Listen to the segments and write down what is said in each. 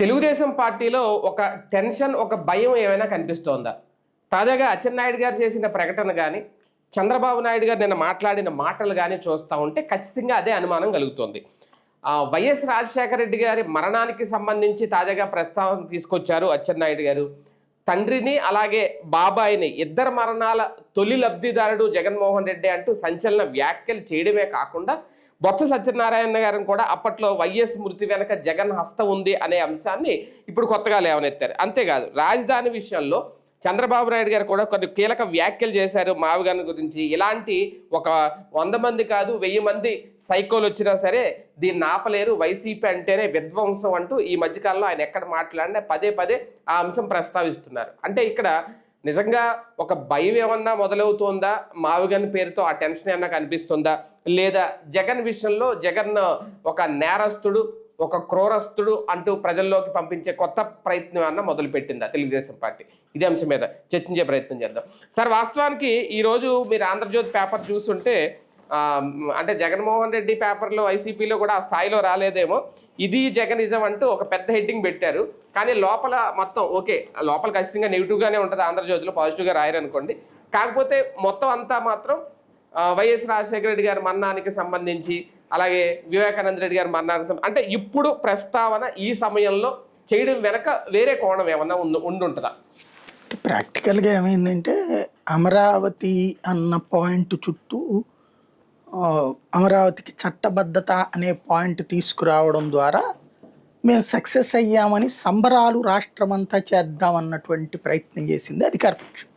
తెలుగుదేశం పార్టీలో ఒక టెన్షన్, ఒక భయం ఏమైనా కనిపిస్తోందా? తాజాగా అచ్చెన్నాయుడు గారు చేసిన ప్రకటన కానీ, చంద్రబాబు నాయుడు గారు నిన్న మాట్లాడిన మాటలు కానీ చూస్తూ ఉంటే ఖచ్చితంగా అదే అనుమానం కలుగుతోంది. వైఎస్ రాజశేఖర రెడ్డి గారి మరణానికి సంబంధించి తాజాగా ప్రస్తావన తీసుకొచ్చారు అచ్చెన్నాయుడు గారు. తండ్రిని అలాగే బాబాయిని ఇద్దరు మరణాల తొలి లబ్ధిదారుడు జగన్మోహన్ రెడ్డి అంటూ సంచలన వ్యాఖ్యలు చేయడమే కాకుండా బొత్స సత్యనారాయణ గారిని కూడా అప్పట్లో వైఎస్ మృతి వెనక జగన్ హస్తం ఉంది అనే అంశాన్ని ఇప్పుడు కొత్తగా లేవనెత్తారు. అంతేకాదు రాజధాని విషయంలో చంద్రబాబు నాయుడు గారు కూడా కొన్ని కీలక వ్యాఖ్యలు చేశారు మావిగాని గురించి. ఇలాంటి ఒక 100 మంది కాదు 1000 మంది సైకోలు వచ్చినా సరే దీన్ని ఆపలేరు, వైసీపీ అంటేనే విధ్వంసం అంటూ ఈ మధ్యకాలంలో ఆయన ఎక్కడ మాట్లాడినా పదే పదే ఆ అంశం ప్రస్తావిస్తున్నారు. అంటే ఇక్కడ నిజంగా ఒక భయం ఏమన్నా మొదలవుతుందా? మావిగన్ పేరుతో ఆ టెన్షన్ ఏమన్నా కనిపిస్తుందా? లేదా జగన్ విషయంలో జగన్ ఒక నేరస్తుడు, ఒక క్రూరస్తుడు అంటూ ప్రజల్లోకి పంపించే కొత్త ప్రయత్నం అన్న మొదలుపెట్టిందా తెలుగుదేశం పార్టీ? ఇదే అంశం మీద చర్చించే ప్రయత్నం చేద్దాం. సార్, వాస్తవానికి ఈరోజు మీరు ఆంధ్రజ్యోతి పేపర్ చూస్తుంటే అంటే జగన్మోహన్ రెడ్డి పేపర్లో వైసీపీలో కూడా ఆ స్థాయిలో రాలేదేమో, ఇది జగనిజం అంటూ ఒక పెద్ద హెడ్డింగ్ పెట్టారు. కానీ లోపల మొత్తం ఓకే, లోపల ఖచ్చితంగా నెగిటివ్గానే ఉంటుంది, ఆంధ్రజ్యోతిలో పాజిటివ్గా రాయరు అనుకోండి. కాకపోతే మొత్తం అంతా మాత్రం వైఎస్ రాజశేఖర రెడ్డి గారి మరణానికి సంబంధించి, అలాగే వివేకానంద రెడ్డి గారి మరణానికి అంటే ఇప్పుడు ప్రస్తావన ఈ సమయంలో చేయడం వెనక వేరే కోణం ఏమన్నా ఉండుంటుందా? ప్రాక్టికల్గా ఏమైందంటే అమరావతి అన్న పాయింట్ చుట్టూ అమరావతికి చట్టబద్ధత అనే పాయింట్ తీసుకురావడం ద్వారా మేము సక్సెస్ అయ్యామని సంబరాలు రాష్ట్రమంతా చేద్దామన్నటువంటి ప్రయత్నం చేసింది అధికార పక్షం.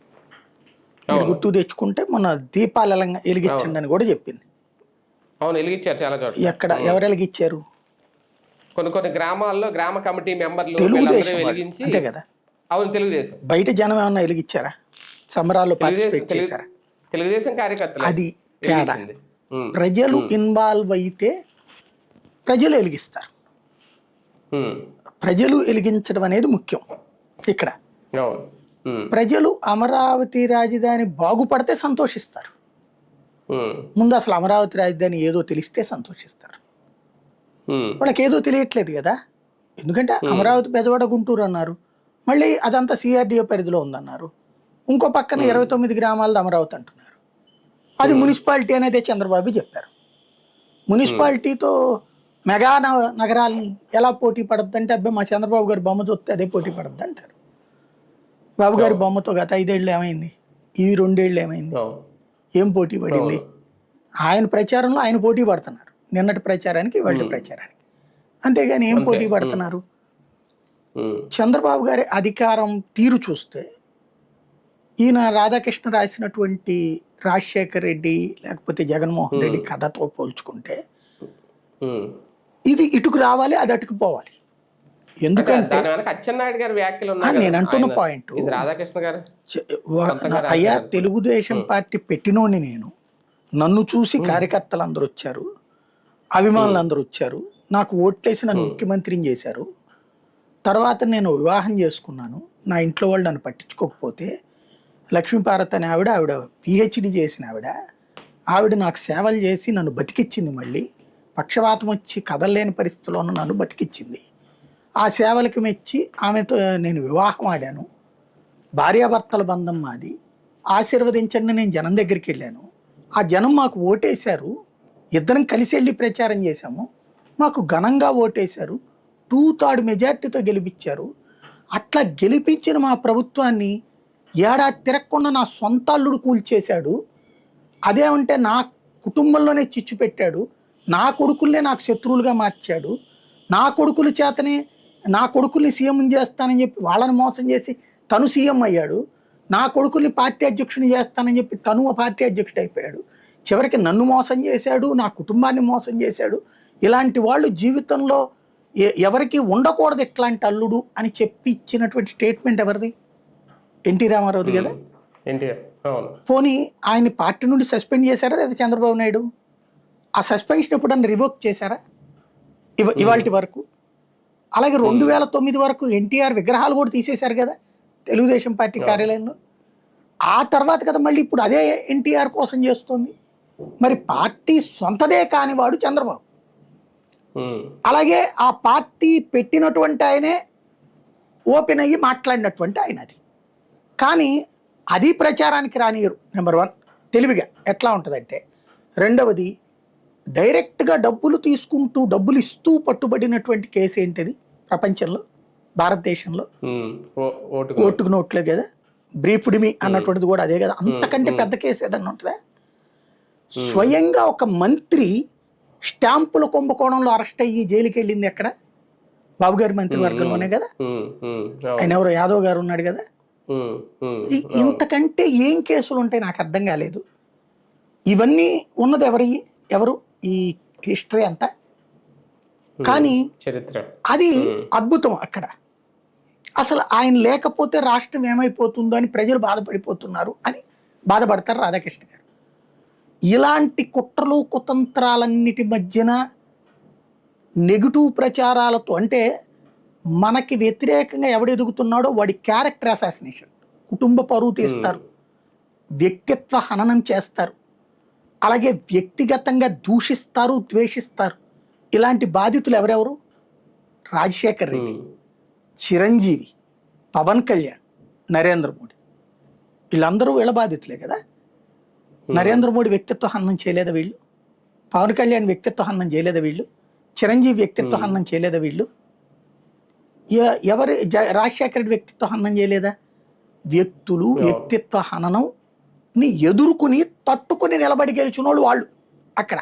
మీరు గుర్తు తెచ్చుకుంటే మన దీపాలు వెలిగించండి అని కూడా చెప్పింది. అవును, వెలిగించారు చాలా చోట్ల. ఎక్కడ ఎవరు వెలిగించారు? కొన్ని గ్రామాల్లో గ్రామ కమిటీ మెంబర్లు తెలుగుదేశం అంతే కదా. అవును, తెలుగుదేశం. బయట జనం ఏమన్నా వెలిగించారా? సంబరాల్లో పార్టిసిపేట్ చేశారా? తెలుగుదేశం కార్యకర్తలు. అది తేడా. ప్రజలు ఇన్వాల్వ్ అయితే ప్రజలు వెలిగిస్తారు. ప్రజలు వెలిగించడం అనేది ముఖ్యం ఇక్కడ. ప్రజలు అమరావతి రాజధాని బాగుపడితే సంతోషిస్తారు. ముందు అసలు అమరావతి రాజధాని ఏదో తెలిస్తే సంతోషిస్తారు. వాళ్ళకి ఏదో తెలియట్లేదు కదా. ఎందుకంటే అమరావతి బెజవాడ గుంటూరు అన్నారు, మళ్ళీ అదంతా సిఆర్డిఏ పరిధిలో ఉందన్నారు. ఇంకో పక్కన 29 గ్రామాలది అమరావతి అంటున్నారు. అది మున్సిపాలిటీ అనేది చంద్రబాబు చెప్పారు. మున్సిపాలిటీతో మెగా నగరాల్ని ఎలా పోటీ పడద్దు అంటే, అబ్బాయి మా చంద్రబాబు గారి బొమ్మ చూస్తే అదే పోటీ పడద్దు అంటారు. బాబు గారి బొమ్మతో గత 5 ఏళ్ళు ఏమైంది, ఈ 2 ఏళ్ళు ఏమైంది, ఏం పోటీ పడింది? ఆయన ప్రచారంలో ఆయన పోటీ పడుతున్నారు, నిన్నటి ప్రచారానికి ఇవాళ ప్రచారానికి. అంతేగాని ఏం పోటీ పడుతున్నారు? చంద్రబాబు గారి అధికారం తీరు చూస్తే ఈయన రాధాకృష్ణ రాసినటువంటి రాజశేఖర్ రెడ్డి లేకపోతే జగన్మోహన్ రెడ్డి కథతో పోల్చుకుంటే ఇది ఇటుకు రావాలి, అది అటుకు పోవాలి. ఎందుకంటే నేను అంటున్న పాయింట్, అయ్యా తెలుగుదేశం పార్టీ పెట్టినోని నేను, నన్ను చూసి కార్యకర్తలు అందరూ వచ్చారు, అభిమానులు అందరూ వచ్చారు, నాకు ఓట్లేసి నన్ను ముఖ్యమంత్రిని చేశారు. తర్వాత నేను వివాహం చేసుకున్నాను, నా ఇంట్లో వాళ్ళు నన్ను పట్టించుకోకపోతే లక్ష్మీపార్వతి అనే ఆవిడ పిహెచ్డి చేసిన ఆవిడ నాకు సేవలు చేసి నన్ను బతికిచ్చింది. మళ్ళీ పక్షవాతం వచ్చి కదలలేని పరిస్థితుల్లోనూ నన్ను బతికిచ్చింది. ఆ సేవలకు మెచ్చి ఆమెతో నేను వివాహం ఆడాను, భార్యాభర్తల బంధం మాది, ఆశీర్వదించండి నేను జనం దగ్గరికి వెళ్ళాను, ఆ జనం మాకు ఓటేశారు, ఇద్దరం కలిసి వెళ్ళి ప్రచారం చేశాము, మాకు ఘనంగా ఓటేశారు, 2/3 మెజార్టీతో గెలిపించారు. అట్లా గెలిపించిన మా ప్రభుత్వాన్ని ఏడాది తిరగకుండా నా సొంత అల్లుడు కూల్చేశాడు. అదేమంటే నా కుటుంబంలోనే చిచ్చు పెట్టాడు, నా కొడుకుల్నే నాకు శత్రువులుగా మార్చాడు, నా కొడుకుల చేతనే నా కొడుకుల్ని సీఎం చేస్తానని చెప్పి వాళ్ళని మోసం చేసి తను సీఎం అయ్యాడు, నా కొడుకుల్ని పార్టీ అధ్యక్షుని చేస్తానని చెప్పి తను పార్టీ అధ్యక్షుడు అయిపోయాడు, చివరికి నన్ను మోసం చేశాడు, నా కుటుంబాన్ని మోసం చేశాడు. ఇలాంటి వాళ్ళు జీవితంలో ఎవరికి ఉండకూడదు ఇట్లాంటి అల్లుడు అని చెప్పి ఇచ్చినటువంటి స్టేట్మెంట్ ఎవరిది? ఎన్టీ రామారావుది కదా. పోనీ ఆయన పార్టీ నుండి సస్పెండ్ చేశారా లేదా చంద్రబాబు నాయుడు? ఆ సస్పెన్షన్ ఎప్పుడన్నా రివోక్ చేశారా ఇవాళ వరకు? అలాగే 2009 వరకు ఎన్టీఆర్ విగ్రహాలు కూడా తీసేశారు కదా తెలుగుదేశం పార్టీ కార్యాలయంలో. ఆ తర్వాత కదా మళ్ళీ ఇప్పుడు అదే ఎన్టీఆర్ కోసం చేస్తుంది. మరి పార్టీ సొంతదే కానివాడు చంద్రబాబు. అలాగే ఆ పార్టీ పెట్టినటువంటి ఆయనే ఓపెన్ అయ్యి మాట్లాడినటువంటి ఆయన అది. కానీ అది ప్రచారానికి రానియరు. నెంబర్ 1 తెలివిగా ఎట్లా ఉంటుందంటే, రెండవది డైరెక్ట్గా డబ్బులు తీసుకుంటూ డబ్బులు ఇస్తూ పట్టుబడినటువంటి కేసు ఏంటిది ప్రపంచంలో, భారతదేశంలో? ఓటుకు నోట్లే కదా, బ్రీఫ్డ్ మీ అన్నటువంటిది కూడా అదే కదా. అంతకంటే పెద్ద కేసు ఏదన్నా ఉంటుందా? స్వయంగా ఒక మంత్రి స్టాంపుల కుంభకోణంలో అరెస్ట్ అయ్యి జైలుకి వెళ్ళింది ఎక్కడ? బాబు గారి మంత్రివర్గంలోనే కదా. ఆయన ఎవరో యాదవ్ గారు ఉన్నాడు కదా. ఇంతకంటే ఏం కేసులు ఉంటాయి నాకు అర్థం కాలేదు. ఇవన్నీ ఉన్నది ఎవరు ఈ హిస్టరీ అంతా. కానీ అది అద్భుతం. అక్కడ అసలు ఆయన లేకపోతే రాష్ట్రం ఏమైపోతుందో అని ప్రజలు బాధపడిపోతున్నారు అని బాధపడతారు రాధాకృష్ణ గారు. ఇలాంటి కుట్రలు కుతంత్రాలన్నిటి మధ్యన నెగిటివ్ ప్రచారాలతో, అంటే మనకి వ్యతిరేకంగా ఎవడు ఎదుగుతున్నాడో వాడి క్యారెక్టర్ అసాసినేషన్, కుటుంబ పరువు తీస్తారు, వ్యక్తిత్వ హననం చేస్తారు, అలాగే వ్యక్తిగతంగా దూషిస్తారు, ద్వేషిస్తారు. ఇలాంటి బాధితులు ఎవరెవరు? రాజశేఖర్ రెడ్డి, చిరంజీవి, పవన్ కళ్యాణ్, నరేంద్ర మోడీ. వీళ్ళందరూ వీళ్ళ బాధితులే కదా. నరేంద్ర మోడీ వ్యక్తిత్వ హననం చేయలేదా వీళ్ళు? పవన్ కళ్యాణ్ వ్యక్తిత్వ హననం చేయలేదా వీళ్ళు? చిరంజీవి వ్యక్తిత్వ హననం చేయలేదా వీళ్ళు? ఎవరు రాజశేఖర రెడ్డి వ్యక్తిత్వ హననం చేయలేదా? వ్యక్తులు వ్యక్తిత్వ హననంని ఎదుర్కొని తట్టుకుని నిలబడి గెలిచిన వాళ్ళు అక్కడ.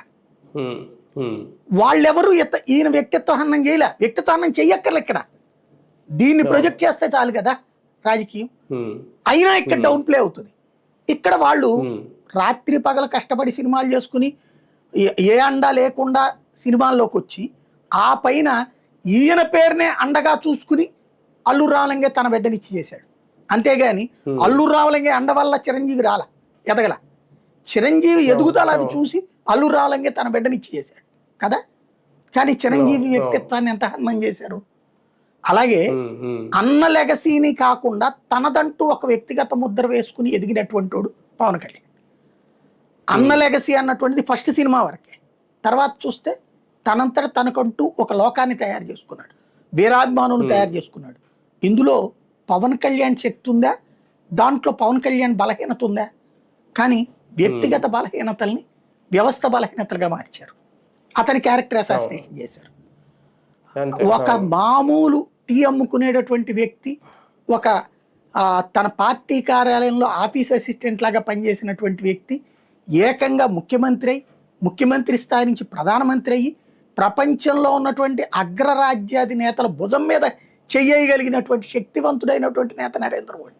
వాళ్ళెవరు ఈయన వ్యక్తిత్వ హననం చేయలే. వ్యక్తిత్వ హననం చెయ్యక్కర్లే. ఇక్కడ దీన్ని ప్రొజెక్ట్ చేస్తే చాలు కదా రాజకీయం. అయినా ఇక్కడ డౌన్ ప్లే అవుతుంది. ఇక్కడ వాళ్ళు రాత్రి పగల కష్టపడి సినిమాలు చేసుకుని ఏ అండా లేకుండా సినిమాల్లోకి వచ్చి ఆ పైన ఈయన పేరునే అండగా చూసుకుని అల్లూరు రామలింగే తన బిడ్డనిచ్చి చేశాడు. అంతేగాని అల్లూరు రామలింగే అండ వల్ల చిరంజీవి ఎదగల. చిరంజీవి ఎదుగుదల అది చూసి అల్లూరు రామలింగే తన బిడ్డనిచ్చి చేశాడు కదా. కానీ చిరంజీవి వ్యక్తిత్వాన్ని ఎంత హననం చేశారు. అలాగే అన్న లెగసీని కాకుండా తనదంటూ ఒక వ్యక్తిగత ముద్ర వేసుకుని ఎదిగినటువంటి వాడు పవన్ కళ్యాణ్. అన్న లెగసీ అన్నటువంటిది ఫస్ట్ సినిమా వరకే. తర్వాత చూస్తే తనంతట తనకంటూ ఒక లోకాన్ని తయారు చేసుకున్నాడు, వీరాభిమానులు తయారు చేసుకున్నాడు. ఇందులో పవన్ కళ్యాణ్ శక్తి ఉందా? దాంట్లో పవన్ కళ్యాణ్ బలహీనత ఉందా? కానీ వ్యక్తిగత బలహీనతల్ని వ్యవస్థ బలహీనతలుగా మార్చారు. అతని క్యారెక్టర్ అసాసినేషన్ చేశారు. ఒక మామూలు టీ అమ్ముకునేటటువంటి వ్యక్తి, ఒక తన పార్టీ కార్యాలయంలో ఆఫీస్ అసిస్టెంట్ లాగా పనిచేసినటువంటి వ్యక్తి ఏకంగా ముఖ్యమంత్రి స్థాయి నుంచి ప్రధానమంత్రి అయ్యి ప్రపంచంలో ఉన్నటువంటి అగ్రరాజ్యాది నేతల భుజం మీద చేయగలిగినటువంటి శక్తివంతుడైనటువంటి నేత నరేంద్ర మోడీ.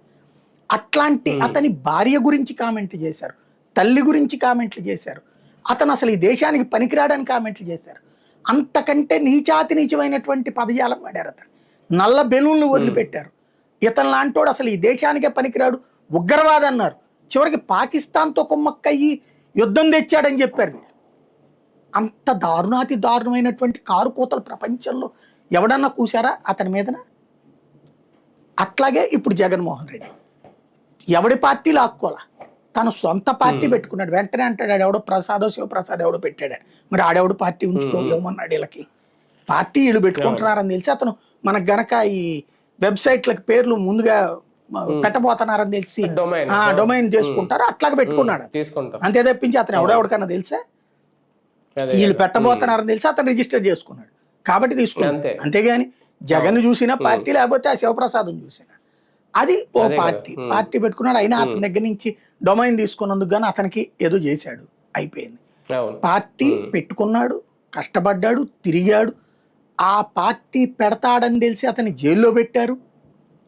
అట్లాంటి అతని భార్య గురించి కామెంట్లు చేశారు, తల్లి గురించి కామెంట్లు చేశారు, అతను అసలు ఈ దేశానికి పనికిరాడని కామెంట్లు చేశారు. అంతకంటే నీచమైనటువంటి పదజాలం వాడారు. అతను నల్ల బెలూన్లు వదిలిపెట్టారు. ఇతను లాంటోడు అసలు ఈ దేశానికే పనికిరాడు, ఉగ్రవాది అన్నారు. చివరికి పాకిస్తాన్తో కుమ్మక్కయ్యి యుద్ధం తెచ్చాడని చెప్పారు వీళ్ళు. అంత దారుణమైనటువంటి కారు కూతలు ప్రపంచంలో ఎవడన్నా కూశారా అతని మీదన? అట్లాగే ఇప్పుడు జగన్మోహన్ రెడ్డి ఎవడి పార్టీ లాక్కోలా, తన సొంత పార్టీ పెట్టుకున్నాడు. వెంటనే అంటాడు ఆడెవడో శివప్రసాద్ ఎవడో పెట్టాడు. మరి ఆడెవడు పార్టీ ఉంచుకోమన్నాడు వీళ్ళకి? పార్టీ వీళ్ళు పెట్టుకుంటున్నారని తెలిసి అతను మనకు గనక ఈ వెబ్సైట్లకు పేర్లు ముందుగా పెట్టబోతున్నారని తెలిసి డొమైన్ చేసుకుంటారు, అట్లాగే పెట్టుకున్నాడు. అంతే తప్పించి అతను ఎవడెవడికన్నా తెలుసా? వీళ్ళు పెట్టబోతున్నారని తెలిసి అతను రిజిస్టర్ చేసుకున్నాడు కాబట్టి తీసుకున్నాడు. అంతేగాని జగన్ చూసిన పార్టీ, లేకపోతే ఆ శివప్రసాద్ చూసిన అది ఓ పార్టీ పెట్టుకున్నాడు. అయినా అతని దగ్గర నుంచి డొమైన్ తీసుకున్నందుకు కానీ అతనికి ఏదో చేశాడు, అయిపోయింది. పార్టీ పెట్టుకున్నాడు, కష్టపడ్డాడు, తిరిగాడు. ఆ పార్టీ పెడతాడని తెలిసి అతన్ని జైల్లో పెట్టారు.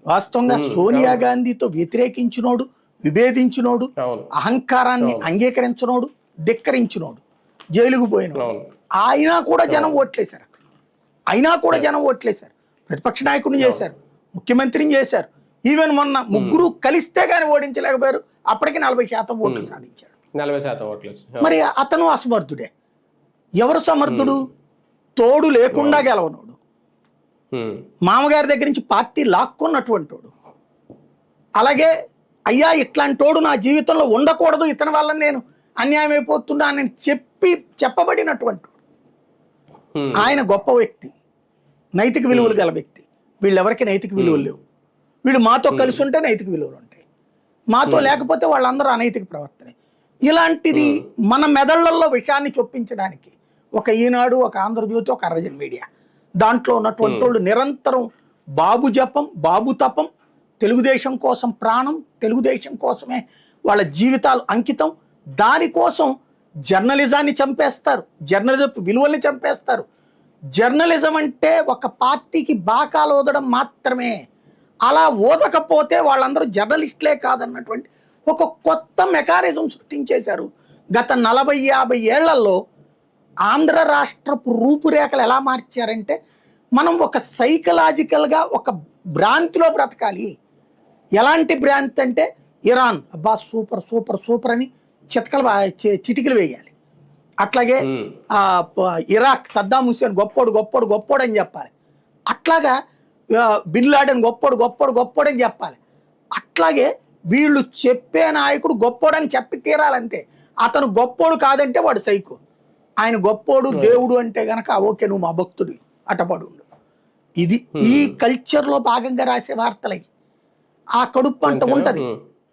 వాస్తవంగా సోనియా గాంధీతో వ్యతిరేకించినోడు, విభేదించినోడు, అహంకారాన్ని అంగీకరించినోడు, ధిక్కరించినోడు, జైలుకు పోయినోడు. అయినా కూడా జనం ఓట్లేశారు. ప్రతిపక్ష నాయకుడిని చేశారు, ముఖ్యమంత్రిని చేశారు. ఈవెన్ మొన్న ముగ్గురు కలిస్తే గానీ ఓడించలేకపోయారు. అప్పటికి 40% ఓట్లు సాధించాడు. 40% ఓట్లు. మరి అతను అసమర్థుడే. ఎవరు సమర్థుడు? తోడు లేకుండా గెలవనోడు, మామగారి దగ్గర నుంచి పార్టీ లాక్కున్నటువంటి వాడు. అలాగే అయ్యా ఇట్లాంటోడు నా జీవితంలో ఉండకూడదు, ఇతని వల్ల నేను అన్యాయం అయిపోతున్నా అని చెప్పబడినటువంటి ఆయన గొప్ప వ్యక్తి, నైతిక విలువలు గల వ్యక్తి, వీళ్ళెవరికి నైతిక విలువలు లేవు, వీళ్ళు మాతో కలిసి ఉంటే నైతిక విలువలు ఉంటాయి, మాతో లేకపోతే వాళ్ళందరూ అనైతిక ప్రవర్తనే. ఇలాంటిది మన మెదళ్లలో విషయాన్ని చొప్పించడానికి ఒక ఈనాడు, ఒక ఆంధ్రజ్యోతి, ఒక అర్రజన్ మీడియా, దాంట్లో ఉన్నటువంటి వాళ్ళు నిరంతరం బాబు జపం, బాబు తపం, తెలుగుదేశం కోసం ప్రాణం, తెలుగుదేశం కోసమే వాళ్ళ జీవితాలు అంకితం. దానికోసం జర్నలిజాన్ని చంపేస్తారు, జర్నలిజం విలువల్ని చంపేస్తారు. జర్నలిజం అంటే ఒక పార్టీకి బాకాలు ఓదడం మాత్రమే. అలా ఓదకపోతే వాళ్ళందరూ జర్నలిస్టులే కాదన్నటువంటి ఒక కొత్త మెకానిజం సృష్టించేశారు. గత 40-50 ఏళ్లలో ఆంధ్ర రాష్ట్రపు రూపురేఖలు ఎలా మార్చారంటే, మనం ఒక సైకలాజికల్గా ఒక భ్రాంతిలో బ్రతకాలి. ఎలాంటి భ్రాంతి అంటే, ఇరాన్ అబ్బా సూపర్ సూపర్ సూపర్ అని చిటికలు వేయాలి. అట్లాగే ఇరాక్ సద్దాం హుస్సేన్ గొప్పోడు గొప్పోడు గొప్పోడు అని చెప్పాలి. అట్లాగా బిన్ లాడెన్ గొప్పోడు గొప్పోడు గొప్పోడు అని చెప్పాలి. అట్లాగే వీళ్ళు చెప్పే నాయకుడు గొప్పోడని చెప్పి తీరాలంతే. అతను గొప్పోడు కాదంటే వాడు సైకో. ఆయన గొప్పోడు దేవుడు అంటే గనక ఓకే నువ్వు మా భక్తుడి అటపడు. ఇది ఈ కల్చర్లో భాగంగా రాసే వార్తలై. ఆ కడుపు అంట ఉంటది,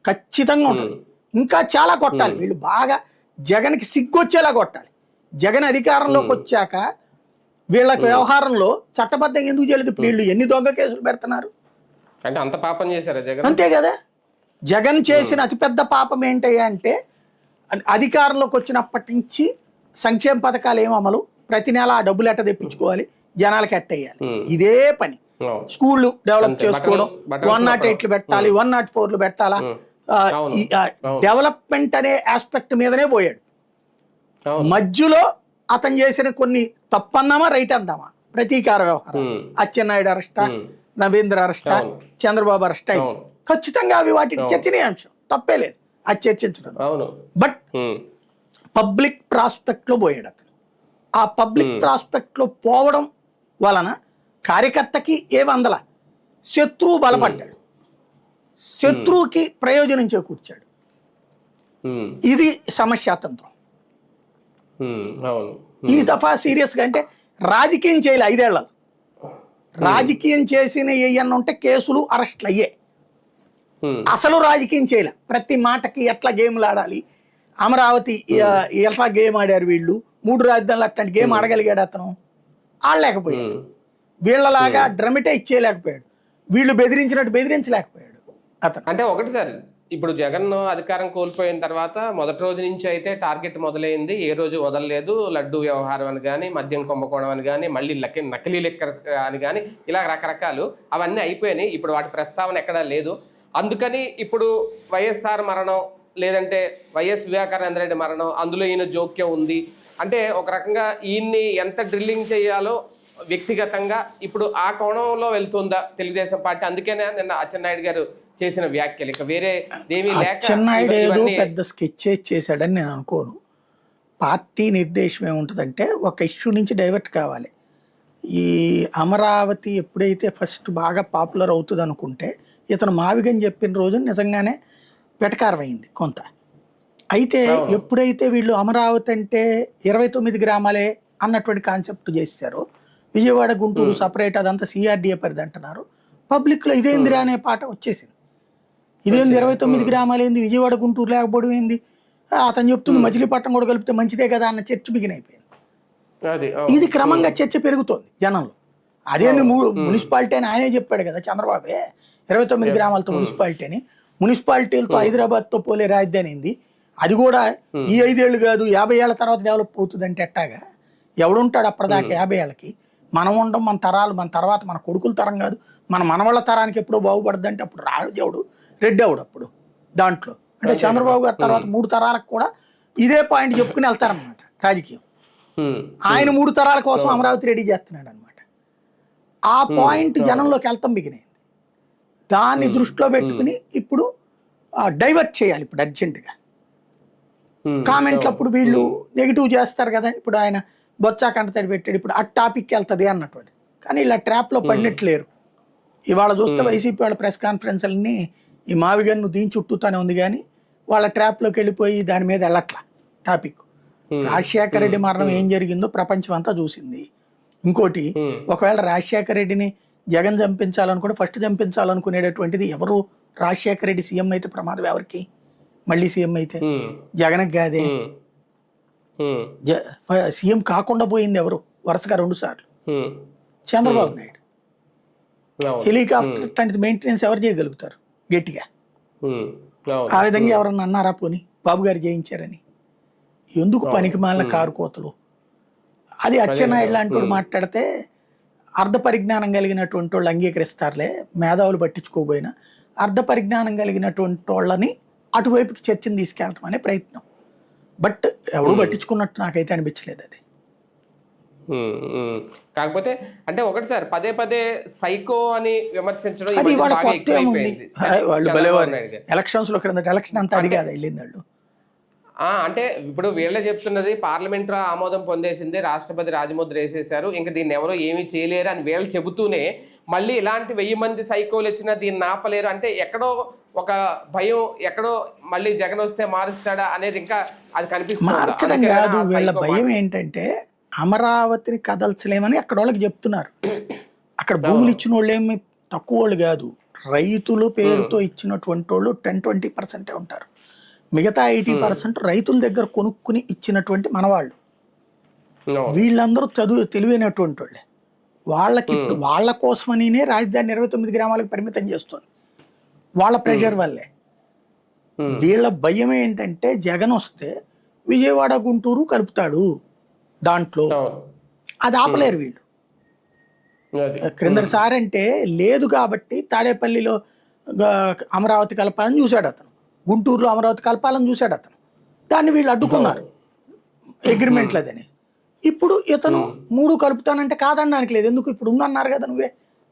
ఖచ్చితంగా ఉంటుంది. ఇంకా చాలా కొట్టాలి వీళ్ళు, బాగా జగన్కి సిగ్గొచ్చేలా కొట్టాలి. జగన్ అధికారంలోకి వచ్చాక వీళ్ళకి వ్యవహారంలో చట్టబద్ధంగా ఎందుకు చేయలేదు? ఇప్పుడు వీళ్ళు ఎన్ని దొంగ కేసులు పెడుతున్నారు అంటే అంత పాపం చేశారా జగన్? అంతే కదా. జగన్ చేసిన అతిపెద్ద పాపం ఏంటయ్యా అంటే, అధికారంలోకి వచ్చినప్పటి నుంచి సంక్షేమ పథకాలు ఏం అమలు, ప్రతి నెల ఆ డబ్బులు ఎట్ట తెప్పించుకోవాలి, జనాలకి ఎట్టేయాలి, ఇదే పని. స్కూళ్ళు డెవలప్ చేసుకోవడం, 108లు పెట్టాలి, 104లు పెట్టాలా, డెవలప్మెంట్ అనే ఆస్పెక్ట్ మీదనే పోయాడు. మధ్యలో అతను చేసిన కొన్ని తప్పందామా రైట్ అందామా ప్రతీకార వ్యవహారం, అచ్చెన్నాయుడు అరెస్టా, నవేంద్ర అరెస్టా, చంద్రబాబు అరెస్టా, ఖచ్చితంగా అవి వాటికి చర్చనీయాంశం, తప్పే లేదు అది చర్చించడం. బట్ పబ్లిక్ ప్రాస్పెక్ట్ లో పోయాడు అతను. ఆ పబ్లిక్ ప్రాస్పెక్ట్ లో పోవడం వలన కార్యకర్తకి ఏమందల, శత్రువు బలపడ్డాడు, శత్రువుకి ప్రయోజనం చేకూర్చాడు. ఇది సమస్యాతంత్రం. ఈ దఫా సీరియస్ గా అంటే రాజకీయం చేయలే 5 ఏళ్లలో. రాజకీయం చేసిన ఏయన్నా ఉంటే కేసులు అరెస్టులు అయ్యే. అసలు రాజకీయం చేయలే. ప్రతి మాటకి ఎట్లా గేమ్లు ఆడాలి, అమరావతి ఎట్లా గేమ్ ఆడారు వీళ్ళు, 3 రాజధానులు అట్లాంటి గేమ్ ఆడగలిగాడు అతను, ఆడలేకపోయాడు. వీళ్ళలాగా డ్రమటైజ్ చేయలేకపోయాడు, వీళ్ళు బెదిరించినట్టు బెదిరించలేకపోయాడు అతను. అంటే ఒకటి సార్, ఇప్పుడు జగన్ అధికారం కోల్పోయిన తర్వాత మొదటి రోజు నుంచి అయితే టార్గెట్ మొదలైంది, ఏ రోజు వదలలేదు. లడ్డు వ్యవహారం అని కానీ, మద్యం కుంభకోణం అని కానీ, మళ్ళీ నకిలీ లిక్కర్స్ అని కానీ, ఇలా రకరకాలు అవన్నీ అయిపోయినాయి. ఇప్పుడు వాటి ప్రస్తావన ఎక్కడా లేదు. అందుకని ఇప్పుడు వైఎస్ఆర్ మరణం, లేదంటే వైఎస్ వివేకానంద రెడ్డి మరణం, అందులో ఈయన జోక్యం ఉంది అంటే ఒక రకంగా ఈయన్ని ఎంత డ్రిల్లింగ్ చేయాలో వ్యక్తిగతంగా ఇప్పుడు ఆ కోణంలో వెళ్తుందా తెలుగుదేశం పార్టీ? అందుకనే నిన్న అచ్చెన్నాయుడు గారు చేసిన వ్యాఖ్యలు, ఇక వేరే ఏమీ లేక అచ్చెన్నాయుడు ఏదో పెద్ద స్కెచ్ చేశాడని నేను అనుకోను. పార్టీ నిర్దేశం ఏముంటుందంటే ఒక ఇష్యూ నుంచి డైవర్ట్ కావాలి. ఈ అమరావతి ఎప్పుడైతే ఫస్ట్ బాగా పాపులర్ అవుతుంది అనుకుంటే, ఇతను మావిగని చెప్పిన రోజు నిజంగానే వెటకారమైంది కొంత. అయితే ఎప్పుడైతే వీళ్ళు అమరావతి అంటే 29 గ్రామాలే అన్నటువంటి కాన్సెప్ట్ చేశారో, విజయవాడ గుంటూరు సపరేట్ అదంతా సిఆర్డిఏ పరిధి అంటున్నారు, పబ్లిక్లో ఇదేందిరా అనే పాట వచ్చేసింది. ఇదేంది 29 గ్రామాలు ఏంది, విజయవాడ గుంటూరు లేకపోవడం ఏంది, అతను చెప్తుంది మచిలీపట్నం కూడా కలిపితే మంచిదే కదా అన్న చర్చ బిగిన్ అయిపోయింది. ఇది క్రమంగా చర్చ పెరుగుతోంది జనంలో. అదేంది మున్సిపాలిటీ అని ఆయనే చెప్పాడు కదా చంద్రబాబే, 29 గ్రామాలతో మున్సిపాలిటీ అని. మున్సిపాలిటీలతో హైదరాబాద్తో పోలే రాజధాని ఏంది, అది కూడా ఈ 5 ఏళ్ళు కాదు 50 ఏళ్ల తర్వాత డెవలప్ అవుతుంది అంటే ఎట్టాగా? ఎవడుంటాడు అప్పటిదాకా 50 ఏళ్ళకి? మనం ఉండడం, మన తరాలు, మన తర్వాత మన కొడుకుల తరం కాదు, మన మనవాళ్ళ తరానికి ఎప్పుడో బాగుపడుద్ది అంటే అప్పుడు రాజవుడు రెడ్డి అవుడు అప్పుడు దాంట్లో. అంటే చంద్రబాబు గారి తర్వాత 3 తరాలకు కూడా ఇదే పాయింట్ చెప్పుకుని వెళ్తారనమాట రాజకీయం. ఆయన 3 తరాల కోసం అమరావతి రెడీ చేస్తున్నాడు అనమాట. ఆ పాయింట్ జనంలోకి వెళ్తాం బిగినైంది. దాన్ని దృష్టిలో పెట్టుకుని ఇప్పుడు డైవర్ట్ చేయాలి. ఇప్పుడు అర్జెంటుగా కామెంట్లు అప్పుడు వీళ్ళు నెగిటివ్ చేస్తారు కదా. ఇప్పుడు ఆయన బొత్సా కంటతడి పెట్టాడు, ఇప్పుడు ఆ టాపిక్కి వెళ్తుంది అన్నటువంటి. కానీ ఇలా ట్రాప్లో పడినట్లేరు. ఇవాళ చూస్తే వైసీపీ వాళ్ళ ప్రెస్ కాన్ఫరెన్స్లన్నీ ఈ మావిగన్ను దీని చుట్టూతానే ఉంది, కానీ వాళ్ళ ట్రాప్లోకి వెళ్ళిపోయి దాని మీద వెళ్ళట్లా టాపిక్. రాజశేఖర రెడ్డి మరణం ఏం జరిగిందో ప్రపంచం అంతా చూసింది. ఇంకోటి, ఒకవేళ రాజశేఖర రెడ్డిని జగన్ చంపించాలనుకుంటే ఫస్ట్ చంపించాలనుకునేటటువంటిది ఎవరు? రాజశేఖర రెడ్డి సీఎం అయితే ప్రమాదం ఎవరికి? మళ్ళీ సీఎం అయితే జగన్కి కాదే. సీఎం కాకుండా పోయింది ఎవరు వరుసగా 2 సార్లు? చంద్రబాబు నాయుడు. హెలికాప్టర్ లాంటిది మెయింటెనెన్స్ ఎవరు చేయగలుగుతారు గట్టిగా? ఆ విధంగా ఎవరన్నా అన్నారా పోని బాబు గారు చేయించారని? ఎందుకు పనికి మాలిన కారు కోతలు? అది అచ్చెన్నాయుడు లాంటి వాడు మాట్లాడితే అర్ధ పరిజ్ఞానం కలిగినటువంటి వాళ్ళు అంగీకరిస్తారులే, మేధావులు పట్టించుకోబోయినా అర్ధ పరిజ్ఞానం కలిగినటువంటి వాళ్ళని అటువైపుకి చర్చను తీసుకెళ్ళటం అనే ప్రయత్నం. బట్ ఎవడు పట్టించుకున్నట్టు నాకైతే అనిపించలేదు అది. కాకపోతే అంటే ఒకటి సార్, పదే పదే సైకో అని విమర్శించడం అది వాళ్ళ కొత్త ఏముంది? వాళ్ళు భలేవారు ఎలక్షన్స్ లో ఎలక్షన్ అంతా అది కాదు వెళ్ళింది వాళ్ళు. అంటే ఇప్పుడు వీళ్ళే చెప్తున్నది పార్లమెంట్ ఆమోదం పొందేసింది, రాష్ట్రపతి రాజముద్ర వేసేశారు, ఇంకా దీన్ని ఎవరో ఏమీ చేయలేరు అని వీళ్ళు చెబుతూనే మళ్ళీ ఇలాంటి 1000 మంది సైకోలు వచ్చినా దీన్ని ఆపలేరు అంటే ఎక్కడో ఒక భయం, ఎక్కడో మళ్ళీ జగన్ వస్తే మారుస్తాడా అనేది ఇంకా అది కనిపిస్తుంది. మార్చడం కాదు, వీళ్ళ భయం ఏంటంటే అమరావతిని కదల్చలేమని అక్కడ వాళ్ళకి చెప్తున్నారు. అక్కడ భూములు ఇచ్చిన వాళ్ళు ఏమి తక్కువ వాళ్ళు కాదు, రైతులు పేరుతో ఇచ్చినటువంటి వాళ్ళు 10-20% ఉంటారు. మిగతా 80% రైతుల దగ్గర కొనుక్కుని ఇచ్చినటువంటి మనవాళ్ళు. వీళ్ళందరూ తెలివైనటువంటి వాళ్ళే. వాళ్ళకి ఇప్పుడు వాళ్ళ కోసమనినే రాజధాని 29 గ్రామాలకు పరిమితం చేస్తుంది, వాళ్ళ ప్రెషర్ వల్లే. వీళ్ళ భయం ఏంటంటే జగన్ వస్తే విజయవాడ గుంటూరు కలుపుతాడు దాంట్లో, అది ఆపలేరు వీళ్ళు. క్రిందటిసారి అంటే లేదు కాబట్టి తాడేపల్లిలో అమరావతి కలపాలని చూశాడు అతను, గుంటూరులో అమరావతి కలపాలని చూశాడు అతను, దాన్ని వీళ్ళు అడ్డుకున్నారు అగ్రిమెంట్లు అదని. ఇప్పుడు ఇతను 3 కలుపుతానంటే కాదనడానికి లేదు, ఎందుకు ఇప్పుడు ఉందన్నారు కదా నువ్వే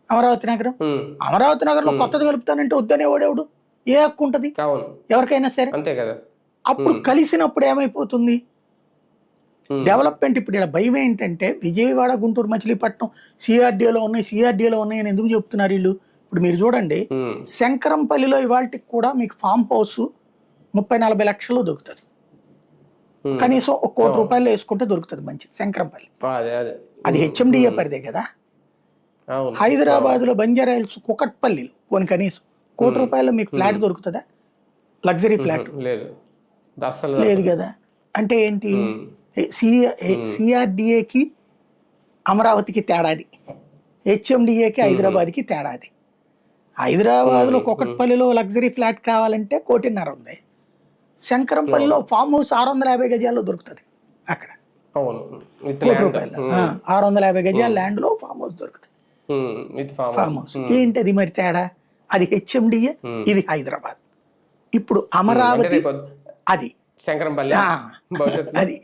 అమరావతి నగరం. అమరావతి నగరంలో కొత్తది కలుపుతానంటే వద్దనేవాడేవాడు? ఏ హక్కు ఉంటది ఎవరికైనా సరే? అప్పుడు కలిసినప్పుడు ఏమైపోతుంది డెవలప్మెంట్? ఇప్పుడు ఇలా భయం ఏంటంటే విజయవాడ గుంటూరు మచిలీపట్నం సిఆర్డీఏలో ఉన్నాయి అని ఎందుకు చెప్తున్నారు వీళ్ళు? ఇప్పుడు మీరు చూడండి, శంకరంపల్లిలో ఇవాళకి కూడా మీకు ఫామ్ హౌస్ 30-40 లక్షల్లో దొరుకుతుంది, కనీసం 1 కోటి రూపాయలు వేసుకుంటే దొరుకుతుంది మంచి శంకరంపల్లి. అది హెచ్ఎండిఏ పరిదే కదా. హైదరాబాద్ లో బంజారా హిల్స్ కుకట్పల్లిలో పోనీ కనీసం 1 కోటి రూపాయలు మీకు ఫ్లాట్ దొరుకుతుందా? లగ్జరీ ఫ్లాట్ లేదు కదా. అంటే ఏంటి? సిఆర్డిఏకి అమరావతికి తేడాది, హెచ్ఎండిఏకి హైదరాబాద్కి తేడాది. హైదరాబాద్లో కుకట్పల్లిలో లగ్జరీ ఫ్లాట్ కావాలంటే 1.5 కోటి ఉంది, శంకరంపల్లిలో ఫామ్ హౌస్ 650 గజాల్లో దొరుకుతుంది. అక్కడ 1 కోటి రూపాయలు 650 గజాల ల్యాండ్ లో ఫామ్ హౌస్ దొరుకుతుంది. ఫామ్ హౌస్ ఏంటది మరి తేడా? అది హెచ్ఎండిఏ, ఇది హైదరాబాద్. ఇప్పుడు అమరావతి అది అది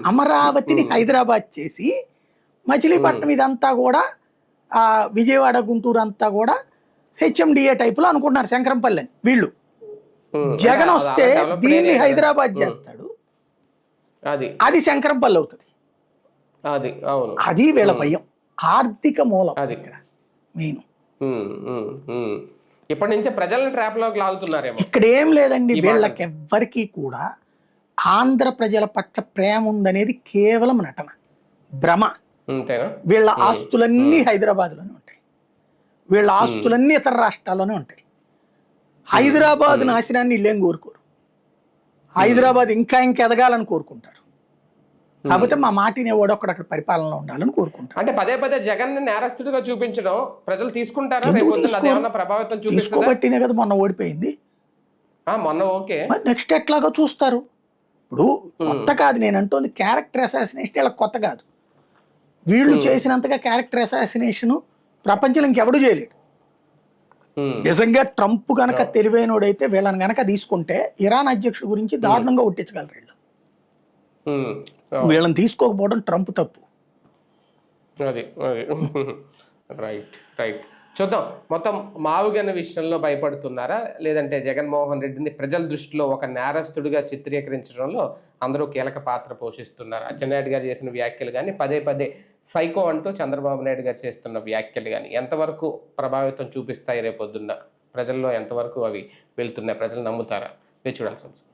అమరావతిని హైదరాబాద్ చేసి మచిలీపట్నం ఇదంతా కూడా విజయవాడ గుంటూరు అంతా కూడా హెచ్ఎండిఏ టైపులో అనుకుంటున్నారు శంకరంపల్లి అని వీళ్ళు. జగన్ వస్తే దీన్ని హైదరాబాద్ చేస్తాడు, అది శంకరంపల్లి అవుతుంది. అది వీళ్ళ భయం, ఆర్థిక మూలం ఇక్కడ మెయిన్. ఇప్పటి నుంచి ప్రజలను ట్రాప్ లోకి లాగుతున్నారేమో. ఇక్కడ ఏం లేదండి, వీళ్ళకి ఎవ్వరికీ కూడా ఆంధ్ర ప్రజల పట్ల ప్రేమ ఉందనేది కేవలం నటన, భ్రమ. వీళ్ళ ఆస్తులన్నీ హైదరాబాద్ లోనే ఉంటాయి, వీళ్ళ ఆస్తులన్నీ ఇతర రాష్ట్రాల్లోనే ఉంటాయి. హైదరాబాద్ నాశనాన్ని వీళ్ళేం కోరుకోరు, హైదరాబాద్ ఇంకా ఎదగాలని కోరుకుంటారు. కాకపోతే మా మాటిని ఎవడొక్కడ అక్కడ పరిపాలనలో ఉండాలని కోరుకుంటారు. అంటే పదే పదే జగన్ నేరస్తుడిగా చూపించడం ప్రజలు తీసుకుంటారా? తీసుకోబట్టినే కదా మొన్న ఓడిపోయింది. మొన్న ఓకే, నెక్స్ట్ ఎట్లాగో చూస్తారు. ఇప్పుడు కొత్త కాదు నేను అంటోంది, క్యారెక్టర్ అసాసినేషన్ ఇలా కొత్త కాదు. వీళ్ళు చేసినంతగా క్యారెక్టర్ అసాసినేషన్ ప్రపంచంలో ఇంకెవడూ చేయలేడు. నిజంగా ట్రంప్ గనక తెలివైనోడైతే వీళ్ళని గనక తీసుకుంటే ఇరాన్ అధ్యక్షుడి గురించి దారుణంగా ఒట్టించగలరు వీళ్ళు. వీళ్ళని తీసుకోకపోవడం ట్రంప్ తప్పు. రైట్ చూద్దాం. మొత్తం మావుగన్న విషయంలో భయపడుతున్నారా, లేదంటే జగన్మోహన్ రెడ్డిని ప్రజల దృష్టిలో ఒక నేరస్తుడిగా చిత్రీకరించడంలో అందరూ కీలక పాత్ర పోషిస్తున్నారు? అచ్చెన్నాయుడు గారు చేసిన వ్యాఖ్యలు కానీ, పదే పదే సైకో అంటూ చంద్రబాబు నాయుడు గారు చేస్తున్న వ్యాఖ్యలు కానీ ఎంతవరకు ప్రభావితం చూపిస్తాయి రేపొద్దున్న ప్రజల్లో, ఎంతవరకు అవి వెళ్తున్నాయి, ప్రజలు నమ్ముతారా? చూడాల్సి